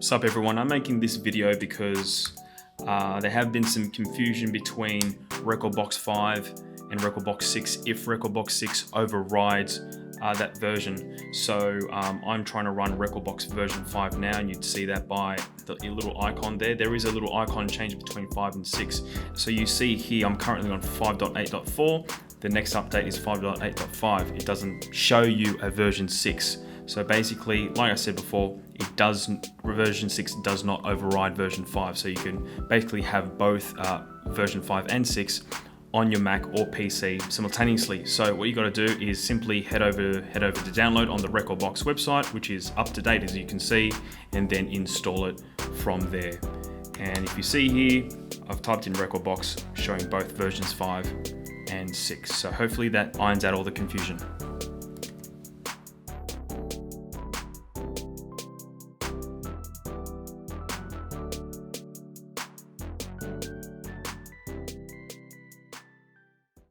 Sup everyone, I'm making this video because there have been some confusion between rekordbox 5 and rekordbox 6 if rekordbox 6 overrides that version. So I'm trying to run rekordbox version 5 now, and you'd see that by the little icon there. There is a little icon change between 5 and 6. So you see here I'm currently on 5.8.4. The next update is 5.8.5. It doesn't show you a version 6. So basically, like I said before, version 6 does not override version 5. So you can basically have both version 5 and 6 on your Mac or PC simultaneously. So what you got to do is simply head over to download on the rekordbox website, which is up to date as you can see, and then install it from there. And if you see here, I've typed in rekordbox showing both versions 5 and 6. So hopefully that irons out all the confusion.